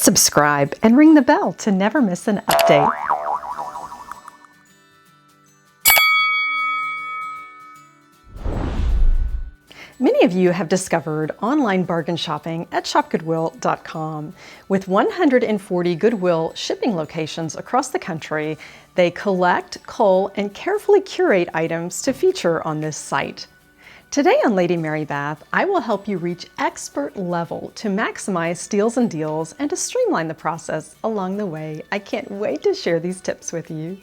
subscribe, and ring the bell to never miss an update. Many of you have discovered online bargain shopping at shopgoodwill.com. With 140 Goodwill shipping locations across the country, they collect, cull, and carefully curate items to feature on this site. Today on Lady Mary Bath, I will help you reach expert level to maximize steals and deals and to streamline the process along the way. I can't wait to share these tips with you.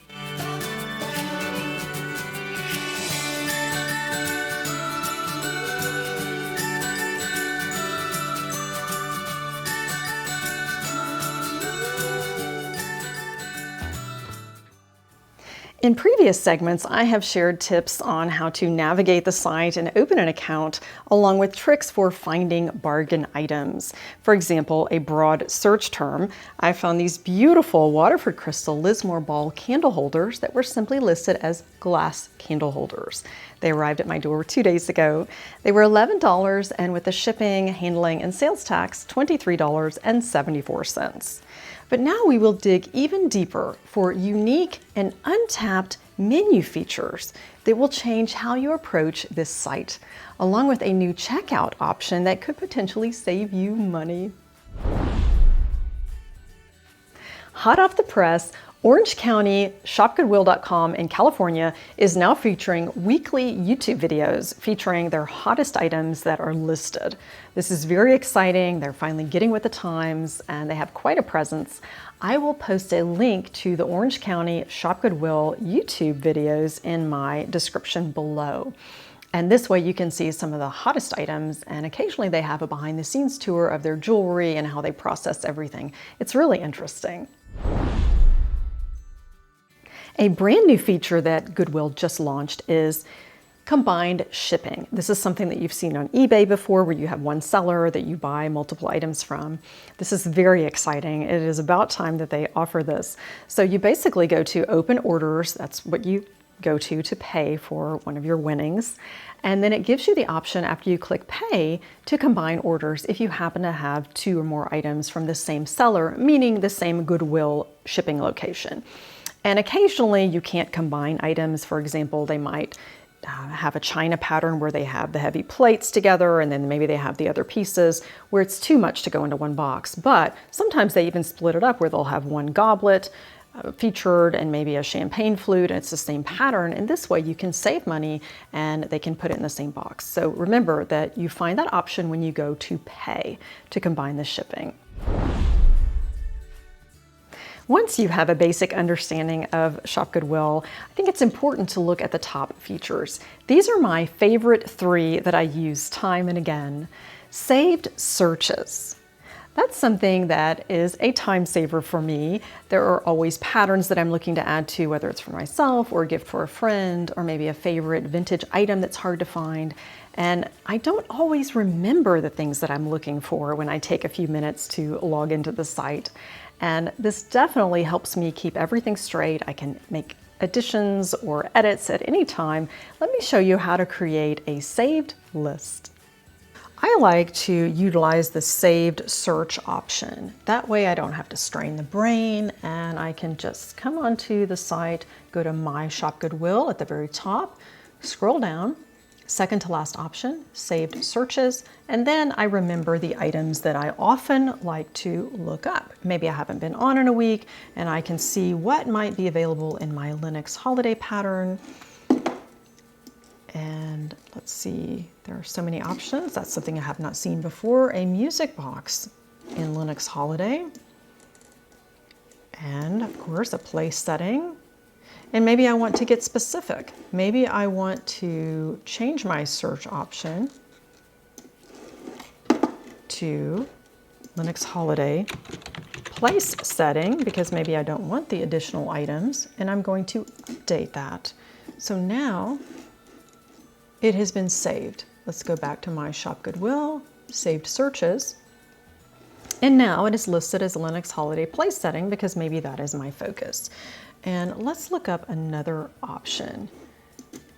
In previous segments, I have shared tips on how to navigate the site and open an account, along with tricks for finding bargain items. For example, a broad search term, I found these beautiful Waterford Crystal Lismore Ball candle holders that were simply listed as glass candle holders. They arrived at my door 2 days ago. They were $11, and with the shipping, handling, and sales tax, $23.74. But now we will dig even deeper for unique and untapped menu features that will change how you approach this site, along with a new checkout option that could potentially save you money. Hot off the press, Orange County, shopgoodwill.com in California is now featuring weekly YouTube videos featuring their hottest items that are listed. This is very exciting. They're finally getting with the times and they have quite a presence. I will post a link to the Orange County Shop Goodwill YouTube videos in my description below. And this way you can see some of the hottest items, and occasionally they have a behind the scenes tour of their jewelry and how they process everything. It's really interesting. A brand new feature that Goodwill just launched is combined shipping. This is something that you've seen on eBay before, where you have one seller that you buy multiple items from. This is very exciting. It is about time that they offer this. So you basically go to open orders. That's what you go to pay for one of your winnings. And then it gives you the option after you click pay to combine orders if you happen to have 2 or more items from the same seller, meaning the same Goodwill shipping location. And occasionally you can't combine items. For example, they might have a china pattern where they have the heavy plates together and then maybe they have the other pieces where it's too much to go into one box. But sometimes they even split it up where they'll have one goblet featured and maybe a champagne flute, and it's the same pattern. And this way you can save money and they can put it in the same box. So remember that you find that option when you go to pay to combine the shipping. Once you have a basic understanding of Shop Goodwill, I think it's important to look at the top features. These are my favorite 3 that I use time and again. Saved searches. That's something that is a time saver for me. There are always patterns that I'm looking to add to, whether it's for myself or a gift for a friend or maybe a favorite vintage item that's hard to find. And I don't always remember the things that I'm looking for when I take a few minutes to log into the site. And this definitely helps me keep everything straight. I can make additions or edits at any time. Let me show you how to create a saved list. I like to utilize the saved search option. That way I don't have to strain the brain and I can just come onto the site, go to My Shop Goodwill at the very top, scroll down, second to last option, saved searches, and then I remember the items that I often like to look up. Maybe I haven't been on in a week and I can see what might be available in my Linux holiday pattern. And let's see, there are so many options. That's something I have not seen before. A music box in Linux holiday. And of course a place setting. And maybe I want to get specific. Maybe I want to change my search option to Linux holiday place setting because maybe I don't want the additional items, and I'm going to update that. So now it has been saved. Let's go back to My Shop Goodwill, saved searches. And now it is listed as Linux holiday place setting because maybe that is my focus. And let's look up another option.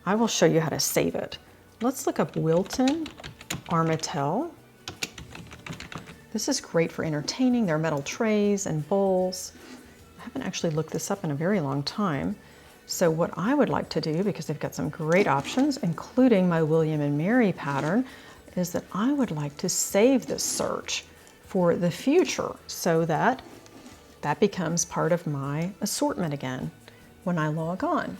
I will show you how to save it. Let's look up Wilton Armitel. This is great for entertaining. They're metal trays and bowls. I haven't actually looked this up in a very long time. So what I would like to do, because they've got some great options, including my William and Mary pattern, is that I would like to save this search for the future so that that becomes part of my assortment again when I log on.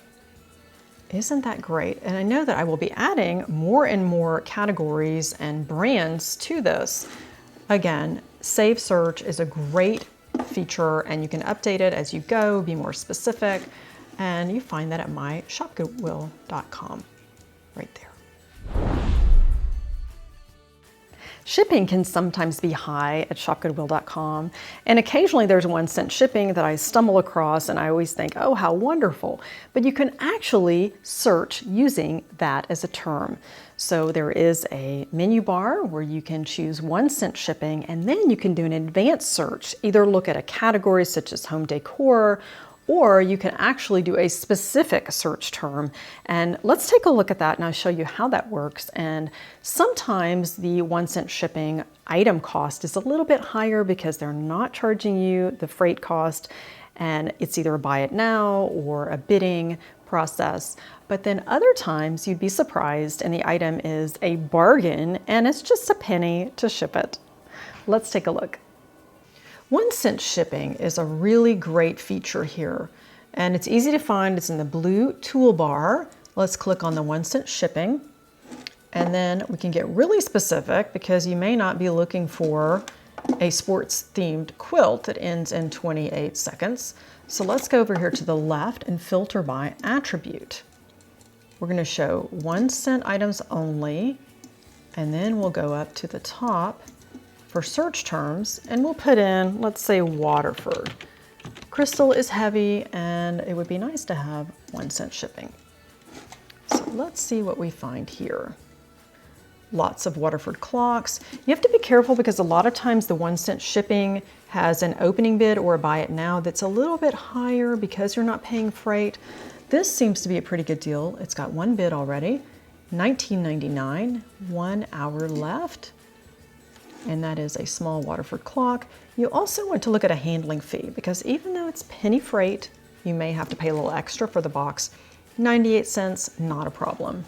Isn't that great? And I know that I will be adding more and more categories and brands to this. Again, Save Search is a great feature and you can update it as you go, be more specific, and you find that at my shopgoodwill.com right there. Shipping can sometimes be high at shopgoodwill.com, and occasionally there's 1-cent shipping that I stumble across and I always think, oh, how wonderful. But you can actually search using that as a term. So there is a menu bar where you can choose 1-cent shipping, and then you can do an advanced search, either look at a category such as home decor, or you can actually do a specific search term. And let's take a look at that and I'll show you how that works. And sometimes the 1-cent shipping item cost is a little bit higher because they're not charging you the freight cost, and it's either a buy it now or a bidding process. But then other times you'd be surprised and the item is a bargain and it's just a penny to ship it. Let's take a look. 1-cent shipping is a really great feature here, and it's easy to find. It's in the blue toolbar. Let's click on the 1-cent shipping, and then we can get really specific because you may not be looking for a sports themed quilt that ends in 28 seconds. So let's go over here to the left and filter by attribute. We're going to show 1-cent items only, and then we'll go up to the top for search terms, and we'll put in, let's say, Waterford. Crystal is heavy, and it would be nice to have 1-cent shipping. So let's see what we find here. Lots of Waterford clocks. You have to be careful because a lot of times the 1-cent shipping has an opening bid or a buy it now that's a little bit higher because you're not paying freight. This seems to be a pretty good deal. It's got one bid already, $19.99, 1 hour left. And that is a small Waterford clock. You also want to look at a handling fee because even though it's penny freight, you may have to pay a little extra for the box. 98 cents, not a problem.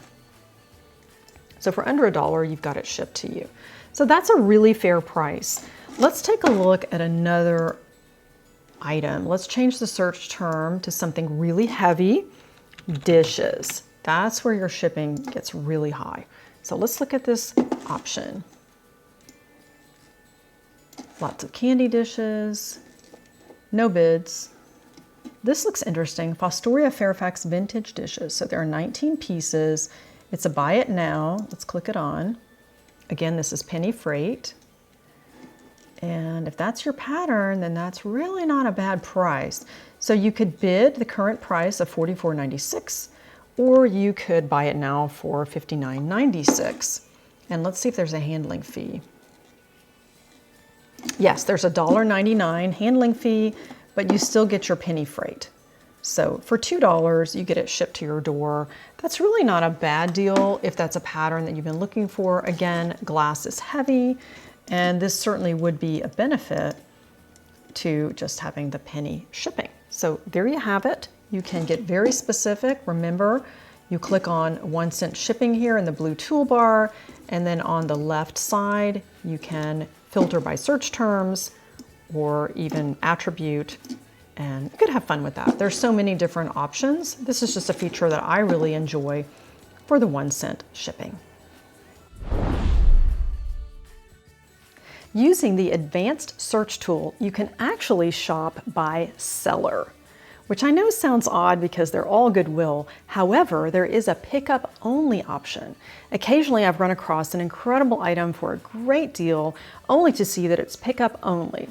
So for under $1, you've got it shipped to you. So that's a really fair price. Let's take a look at another item. Let's change the search term to something really heavy, dishes. That's where your shipping gets really high. So let's look at this option. Lots of candy dishes, no bids. This looks interesting. Fostoria Fairfax vintage dishes. So there are 19 pieces. It's a buy it now. Let's click it on. Again, this is penny freight. And if that's your pattern, then that's really not a bad price. So you could bid the current price of $44.96, or you could buy it now for $59.96. And let's see if there's a handling fee. Yes, there's a $1.99 handling fee, but you still get your penny freight. So for $2, you get it shipped to your door. That's really not a bad deal if that's a pattern that you've been looking for. Again, glass is heavy, and this certainly would be a benefit to just having the penny shipping. So there you have it. You can get very specific. Remember, you click on 1-cent shipping here in the blue toolbar, and then on the left side, you can filter by search terms or even attribute, and you could have fun with that. There's so many different options. This is just a feature that I really enjoy for the 1-cent shipping. Using the advanced search tool, you can actually shop by seller, which I know sounds odd because they're all Goodwill. However, there is a pickup only option. Occasionally I've run across an incredible item for a great deal only to see that it's pickup only.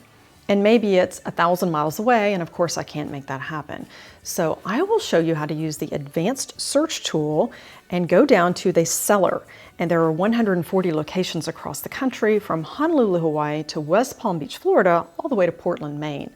And maybe it's 1,000 miles away, and of course I can't make that happen. So I will show you how to use the advanced search tool and go down to the seller. And there are 140 locations across the country, from Honolulu, Hawaii to West Palm Beach, Florida, all the way to Portland, Maine.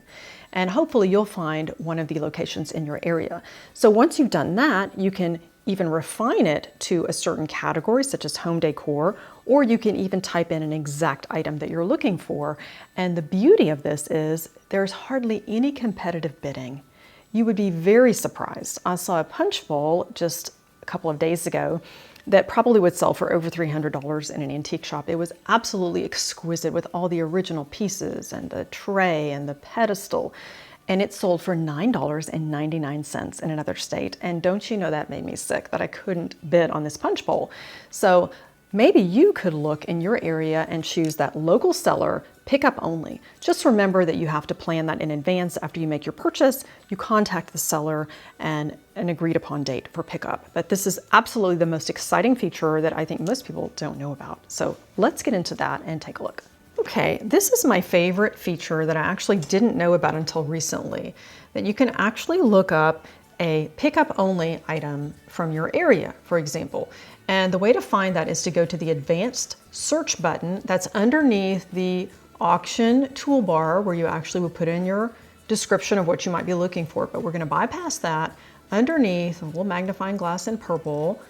And hopefully you'll find one of the locations in your area. So once you've done that, you can even refine it to a certain category, such as home decor, or you can even type in an exact item that you're looking for. And the beauty of this is there's hardly any competitive bidding. You would be very surprised. I saw a punch bowl just a couple of days ago that probably would sell for over $300 in an antique shop. It was absolutely exquisite with all the original pieces and the tray and the pedestal. And it sold for $9.99 in another state. And don't you know that made me sick that I couldn't bid on this punch bowl. So maybe you could look in your area and choose that local seller, pickup only. Just remember that you have to plan that in advance. After you make your purchase, you contact the seller and an agreed upon date for pickup. But this is absolutely the most exciting feature that I think most people don't know about. So let's get into that and take a look. Okay, this is my favorite feature that I actually didn't know about until recently, that you can actually look up a pickup only item from your area, for example. And the way to find that is to go to the advanced search button that's underneath the auction toolbar, where you actually would put in your description of what you might be looking for. But we're going to bypass that. Underneath, a little magnifying glass in purple,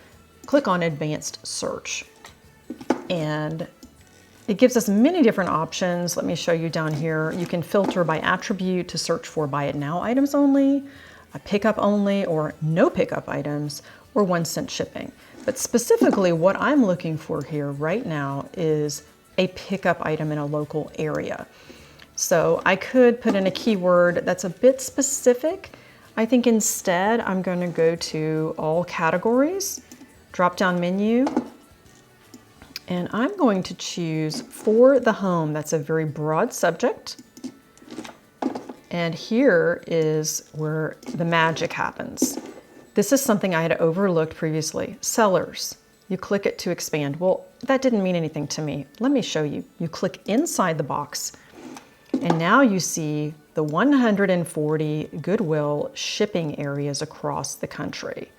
click on advanced search. And it gives us many different options. Let me show you down here. You can filter by attribute to search for buy it now items only, a pickup only, or no pickup items, or 1-cent shipping. But specifically what I'm looking for here right now is a pickup item in a local area. So I could put in a keyword that's a bit specific. I think instead I'm going to go to all categories, drop down menu, and I'm going to choose for the home. That's a very broad subject. And here is where the magic happens. This is something I had overlooked previously. Sellers. You click it to expand. Well, that didn't mean anything to me. Let me show you. You click inside the box, and now you see the 140 Goodwill shipping areas across the country.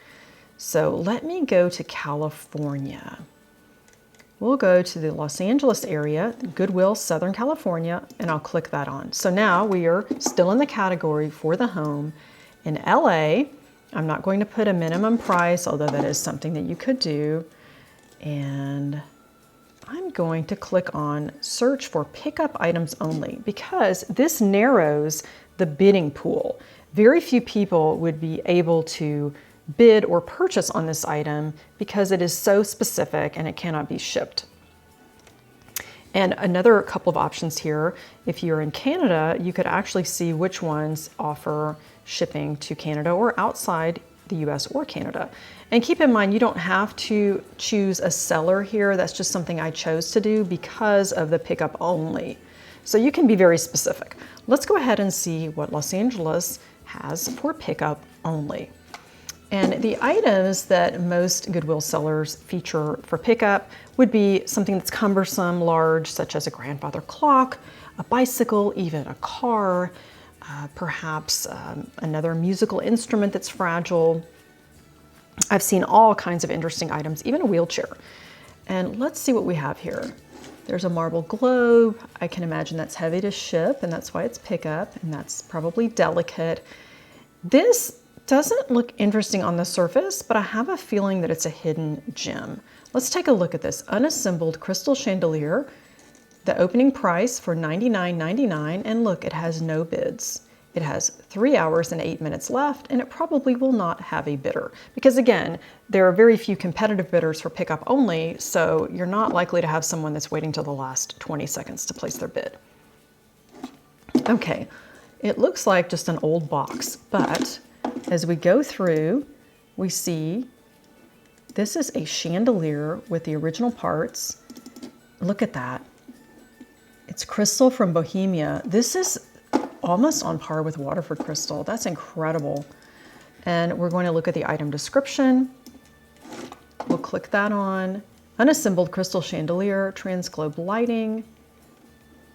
So let me go to California. We'll go to the Los Angeles area, Goodwill, Southern California, and I'll click that on. So now we are still in the category for the home. In LA, I'm not going to put a minimum price, although that is something that you could do. And I'm going to click on search for pickup items only, because this narrows the bidding pool. Very few people would be able to bid or purchase on this item because it is so specific and it cannot be shipped. And another couple of options here, if you're in Canada, you could actually see which ones offer shipping to Canada or outside the US or Canada. And keep in mind, you don't have to choose a seller here. That's just something I chose to do because of the pickup only. So you can be very specific. Let's go ahead and see what Los Angeles has for pickup only. And the items that most Goodwill sellers feature for pickup would be something that's cumbersome, large, such as a grandfather clock, a bicycle, even a car, perhaps another musical instrument that's fragile. I've seen all kinds of interesting items, even a wheelchair. And let's see what we have here. There's a marble globe. I can imagine that's heavy to ship, and that's why it's pickup, and that's probably delicate. This doesn't look interesting on the surface, but I have a feeling that it's a hidden gem. Let's take a look at this unassembled crystal chandelier. The opening price for $99.99, and look, it has no bids. It has 3 hours and 8 minutes left, and it probably will not have a bidder. Because again, there are very few competitive bidders for pickup only, so you're not likely to have someone that's waiting till the last 20 seconds to place their bid. Okay, it looks like just an old box, but as we go through, we see this is a chandelier with the original parts. Look at that. It's crystal from Bohemia. This is almost on par with Waterford crystal. That's incredible. And we're going to look at the item description. We'll click that on. Unassembled crystal chandelier, transglobe lighting.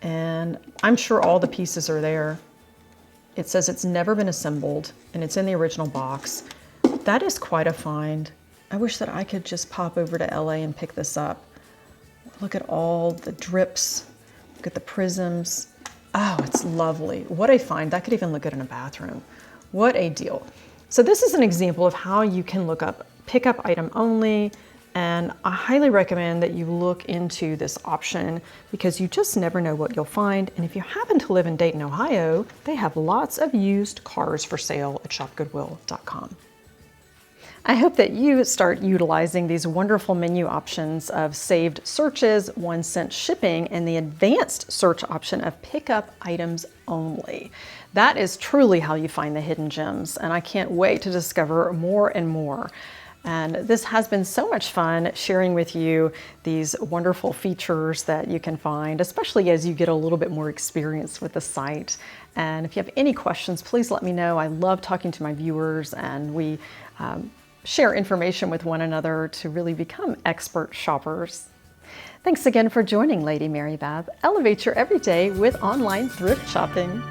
And I'm sure all the pieces are there. It says it's never been assembled, and it's in the original box. That is quite a find. I wish that I could just pop over to LA and pick this up. Look at all the drips. Look at the prisms. Oh, it's lovely. What a find. That could even look good in a bathroom. What a deal. So this is an example of how you can look up pickup item only, and I highly recommend that you look into this option because you just never know what you'll find. And if you happen to live in Dayton, Ohio, they have lots of used cars for sale at shopgoodwill.com. I hope that you start utilizing these wonderful menu options of saved searches, 1-cent shipping, and the advanced search option of pickup items only. That is truly how you find the hidden gems, and I can't wait to discover more and more. And this has been so much fun sharing with you these wonderful features that you can find, especially as you get a little bit more experience with the site. And if you have any questions, please let me know. I love talking to my viewers, and we share information with one another to really become expert shoppers. Thanks again for joining Lady Mary Beth. Elevate your everyday with online thrift shopping.